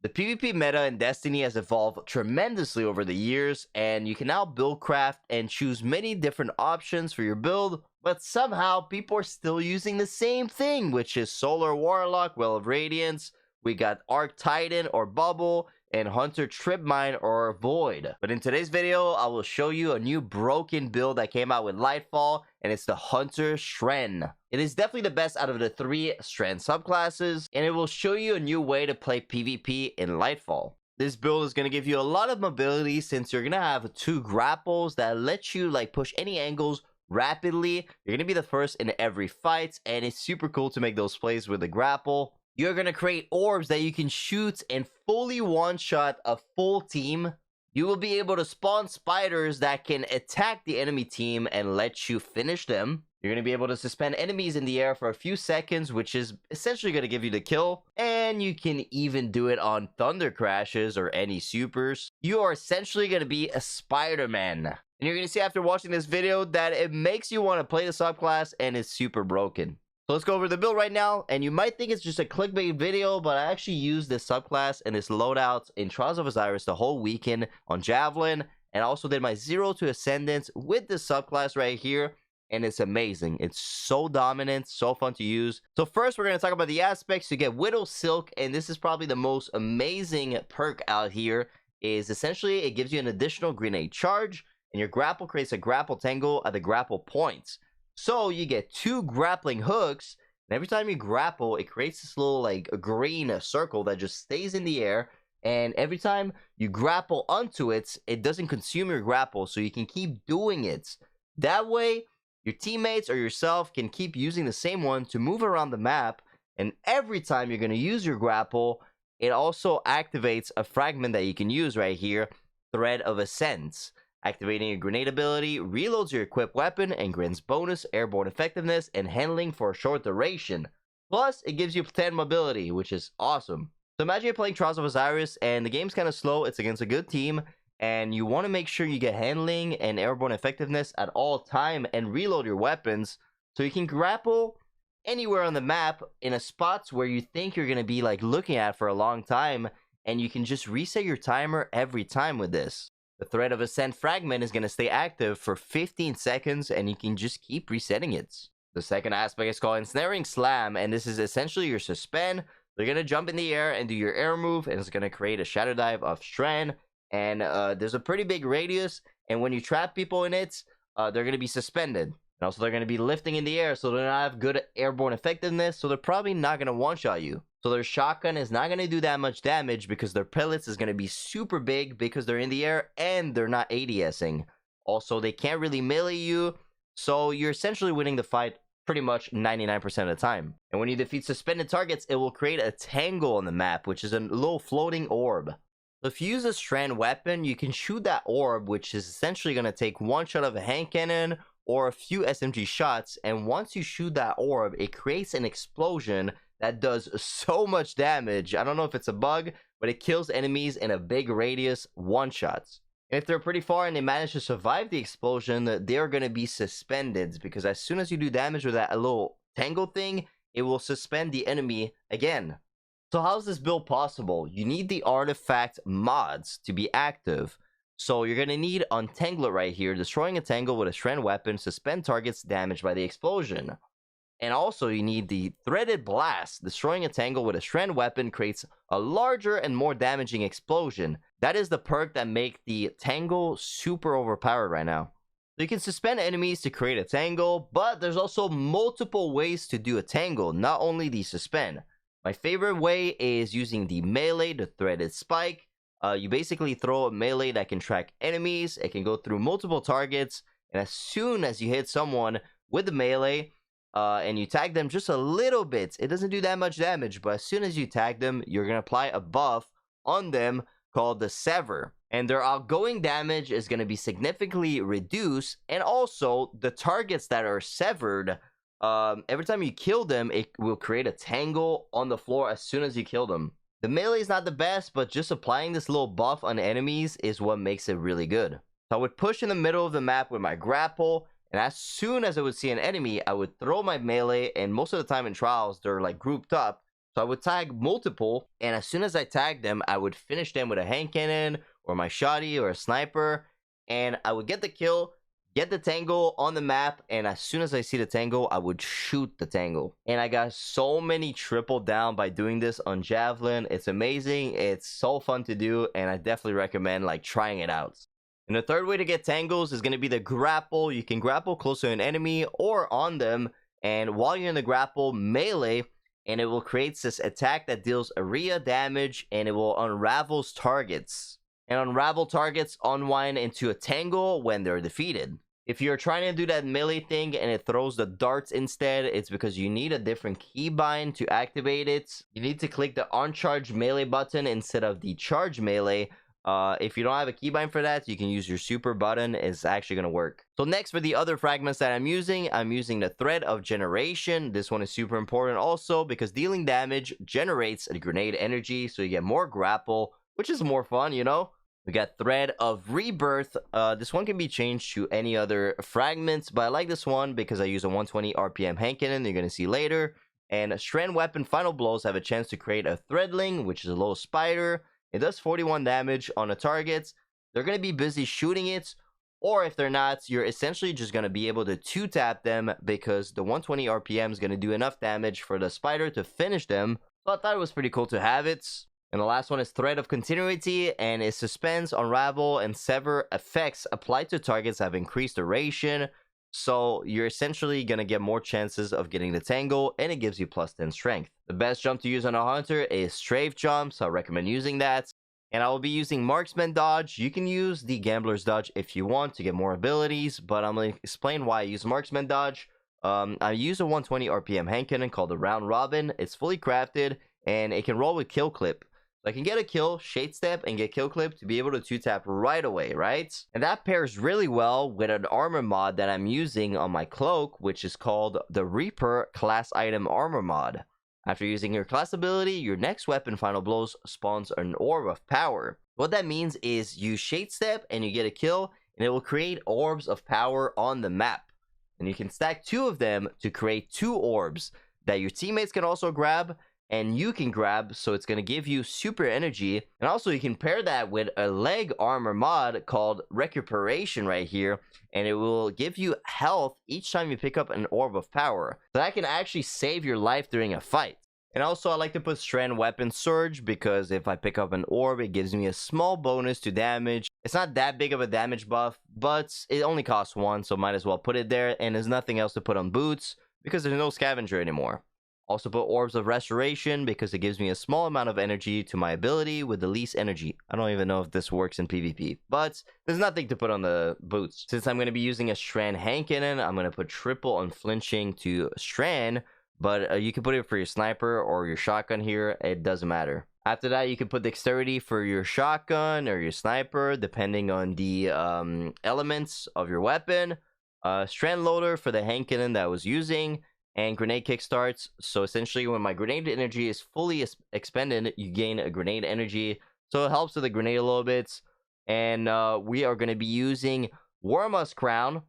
The PvP meta in Destiny has evolved tremendously over the years, and you can now build craft and choose many different options for your build, but somehow people are still using the same thing, which is Solar Warlock, Well of Radiance, we got Arc Titan or Bubble, and Hunter Trip Mine or Void. But in today's video, I will show you a new broken build that came out with Lightfall, and it's the Hunter Strand. It is definitely the best out of the 3 Strand subclasses, and it will show you a new way to play PvP in Lightfall. This build is going to give you a lot of mobility since you're going to have 2 grapples that let you push any angles rapidly. You're going to be the first in every fight, and it's super cool to make those plays with the grapple. You're going to create orbs that you can shoot and fully one-shot a full team. You will be able to spawn spiders that can attack the enemy team and let you finish them. You're going to be able to suspend enemies in the air for a few seconds, which is essentially going to give you the kill. And you can even do it on thundercrashes or any supers. You are essentially going to be a Spider-Man. And you're going to see after watching this video that it makes you want to play the subclass and it's super broken. So let's go over the build right now, and you might think it's just a clickbait video, but I actually used this subclass and this loadout in Trials of Osiris the whole weekend on Javelin, and I also did my 0 to Ascendance with this subclass right here, and it's amazing. It's so dominant, so fun to use. So first, we're going to talk about the aspects. You get Widow Silk, and this is probably the most amazing perk out here, is essentially it gives you an additional grenade charge, and your grapple creates a grapple tangle at the grapple points. So you get 2 grappling hooks, and every time you grapple, it creates this little green circle that just stays in the air. And every time you grapple onto it, it doesn't consume your grapple, so you can keep doing it. That way, your teammates or yourself can keep using the same one to move around the map. And every time you're going to use your grapple, it also activates a fragment that you can use right here, Thread of Ascent. Activating your grenade ability reloads your equipped weapon and grants bonus airborne effectiveness and handling for a short duration. Plus, it gives you 10 mobility, which is awesome. So imagine you're playing Trials of Osiris and the game's kind of slow. It's against a good team, and you want to make sure you get handling and airborne effectiveness at all time and reload your weapons so you can grapple anywhere on the map in a spots where you think you're going to be looking at for a long time, and you can just reset your timer every time with this. The Thread of Ascent fragment is going to stay active for 15 seconds, and you can just keep resetting it. The second aspect is called Snare Slam, and this is essentially your suspend. They're going to jump in the air and do your air move, and it's going to create a shadow dive of strand. And there's a pretty big radius, and when you trap people in it, they're going to be suspended. And also, they're going to be lifting in the air, so they're not have good airborne effectiveness, so they're probably not going to one-shot you. So their shotgun is not going to do that much damage because their pellets is going to be super big because they're in the air and they're not ADSing. Also, they can't really melee you, so you're essentially winning the fight pretty much 99% of the time. And when you defeat suspended targets, it will create a tangle on the map, which is a little floating orb. So if you use a strand weapon, you can shoot that orb, which is essentially going to take one shot of a hand cannon or a few SMG shots, and once you shoot that orb, it creates an explosion that does so much damage. I don't know if it's a bug, but it kills enemies in a big radius, one-shots. And if they're pretty far and they manage to survive the explosion, they're going to be suspended, because as soon as you do damage with that little tangle thing, it will suspend the enemy again. So how's this build possible? You need the artifact mods to be active. So you're going to need Untangler right here. Destroying a tangle with a strand weapon, suspend targets damaged by the explosion. And also you need the Threaded Blast. Destroying a tangle with a strand weapon creates a larger and more damaging explosion. That is the perk that makes the tangle super overpowered right now. So you can suspend enemies to create a tangle, but there's also multiple ways to do a tangle, not only the suspend. My favorite way is using the melee, the Threaded Spike. You basically throw a melee that can track enemies. It can go through multiple targets, and as soon as you hit someone with the melee, and you tag them just a little bit, it doesn't do that much damage, but as soon as you tag them, you're going to apply a buff on them called the Sever. And their outgoing damage is going to be significantly reduced, and also the targets that are severed, every time you kill them, it will create a tangle on the floor as soon as you kill them. The melee is not the best, but just applying this little buff on enemies is what makes it really good. So I would push in the middle of the map with my grapple, and as soon as I would see an enemy, I would throw my melee, and most of the time in trials, they're like grouped up. So I would tag multiple, and as soon as I tag them, I would finish them with a hand cannon or my shotty or a sniper, and I would get the kill, get the tangle on the map, and as soon as I see the tangle, I would shoot the tangle. And I got so many triple down by doing this on Javelin. It's amazing. It's so fun to do, and I definitely recommend like trying it out. And the third way to get tangles is going to be the grapple. You can grapple close to an enemy or on them, and while you're in the grapple, melee, and it will create this attack that deals area damage, and it will unravels targets. And unravel targets unwind into a tangle when they're defeated. If you're trying to do that melee thing and it throws the darts instead, it's because you need a different keybind to activate it. You need to click the uncharged melee button instead of the charge melee. If you don't have a keybind for that, you can use your super button. It's actually going to work. So next, for the other fragments that I'm using the thread of generation. This one is super important also because dealing damage generates a grenade energy, so you get more grapple, which is more fun, you know. We got thread of rebirth. This one can be changed to any other fragments, but I like this one because I use a 120 RPM hand cannon. You're going to see later. And strand weapon final blows have a chance to create a threadling, which is a low spider. It does 41 damage on the targets. They're going to be busy shooting it, or if they're not, you're essentially just going to be able to 2-tap them because the 120 RPM is going to do enough damage for the spider to finish them. So I thought it was pretty cool to have it. And the last one is thread of continuity, and it suspends, unravel, and sever effects applied to targets that have increased duration. So you're essentially going to get more chances of getting the tangle, and it gives you plus 10 strength. The best jump to use on a hunter is strafe jump, so I recommend using that. And I will be using marksman dodge. You can use the gambler's dodge if you want to get more abilities, but I'm going to explain why I use marksman dodge. I use a 120 RPM hand cannon called the round robin. It's fully crafted, and it can roll with kill clip. I can get a kill, shade step, and get kill clip to be able to 2-tap right away, right? And that pairs really well with an armor mod that I'm using on my cloak, which is called the Reaper class item armor mod. After using your class ability, your next weapon final blows spawns an orb of power. What that means is you shade step and you get a kill, and it will create orbs of power on the map. And you can stack 2 of them to create 2 orbs that your teammates can also grab, and you can grab, so it's going to give you super energy. And also you can pair that with a leg armor mod called recuperation right here, and it will give you health each time you pick up an orb of power, so that can actually save your life during a fight. And also I like to put strand weapon surge because if I pick up an orb, it gives me a small bonus to damage. It's not that big of a damage buff, but it only costs 1, so might as well put it there. And there's nothing else to put on boots because there's no scavenger anymore. Also put orbs of restoration because it gives me a small amount of energy to my ability with the least energy. I don't even know if this works in PvP, but there's nothing to put on the boots. Since I'm going to be using a strand hand cannon, I'm going to put triple unflinching to strand, but you can put it for your sniper or your shotgun here. It doesn't matter. After that, you can put dexterity for your shotgun or your sniper, depending on the elements of your weapon. Strand loader for the hand cannon that I was using. And grenade kickstarts. So essentially when my grenade energy is fully expended, you gain a grenade energy. So it helps with the grenade a little bit. And we are going to be using Warma's Crown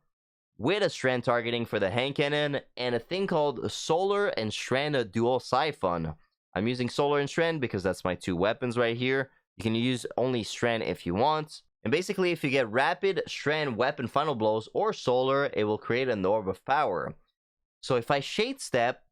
with a strand targeting for the hand cannon. And a thing called Solar and Strand Dual Siphon. I'm using Solar and Strand because that's my 2 weapons right here. You can use only Strand if you want. And basically if you get rapid strand weapon final blows or Solar, it will create an orb of power. So if I shade step,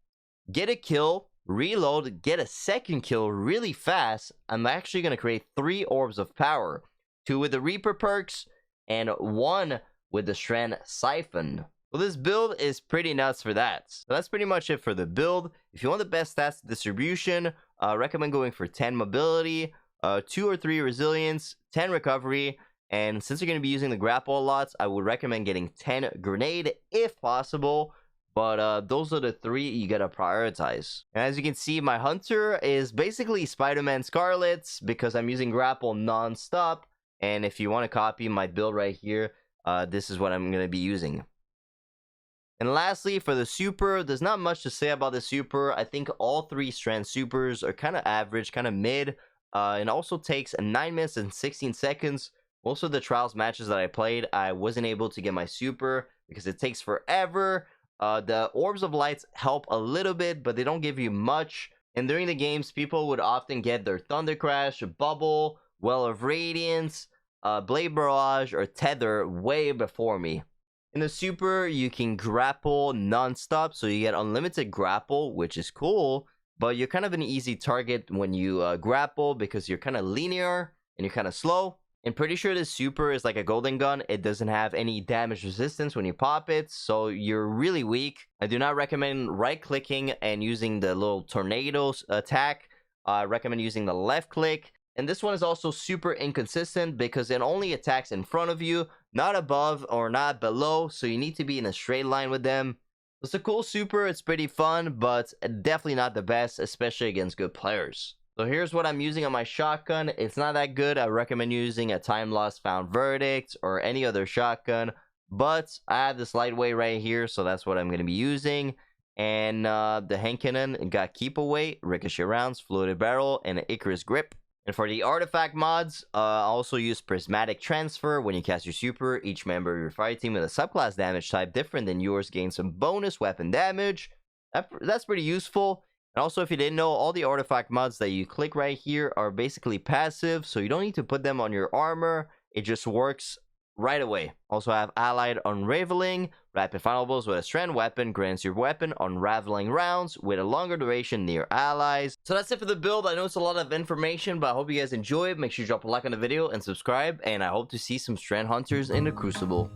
get a kill, reload, get a second kill really fast, I'm actually going to create 3 orbs of power. 2 with the Reaper perks, and 1 with the Strand Siphon. Well, this build is pretty nuts for that. So that's pretty much it for the build. If you want the best stats distribution, I recommend going for 10 mobility, 2 or 3 resilience, 10 recovery, and since you're going to be using the grapple a lot, I would recommend getting 10 grenade if possible. But those are the 3 you gotta prioritize. And as you can see, my hunter is basically Spider-Man Scarlet because I'm using grapple non-stop. And if you want to copy my build right here, this is what I'm gonna be using. And lastly, for the super, there's not much to say about the super. I think all 3 strand supers are kind of average, kind of mid. It also takes 9 minutes and 16 seconds. Most of the trials matches that I played, I wasn't able to get my super because it takes forever. The orbs of lights help a little bit, but they don't give you much. And during the games, people would often get their thundercrash, bubble, well of radiance, blade barrage, or tether way before me. In the super, you can grapple non-stop, so you get unlimited grapple, which is cool, but you're kind of an easy target when you grapple because you're kind of linear and you're kind of slow. And pretty sure this super is like a golden gun. It doesn't have any damage resistance when you pop it, so you're really weak. I do not recommend right-clicking and using the little tornadoes attack. I recommend using the left click. And this one is also super inconsistent because it only attacks in front of you, not above or not below, so you need to be in a straight line with them. It's a cool super, it's pretty fun, but definitely not the best, especially against good players. So here's what I'm using on my shotgun. It's not that good. I recommend using a Time Lost Found Verdict or any other shotgun, but I have this lightweight right here, so that's what I'm going to be using. And the hand cannon got keep away, ricochet rounds, floated barrel, and an Icarus grip. And for the artifact mods, I also use Prismatic Transfer. When you cast your super, each member of your fire team with a subclass damage type different than yours gains some bonus weapon damage. That's pretty useful. And also, if you didn't know, all the artifact mods that you click right here are basically passive, so you don't need to put them on your armor. It just works right away. Also, I have Allied Unraveling. Rapid Final Blows with a strand weapon grants your weapon unraveling rounds with a longer duration near allies. So that's it for the build. I know it's a lot of information, but I hope you guys enjoy it. Make sure you drop a like on the video and subscribe, and I hope to see some strand hunters in the crucible.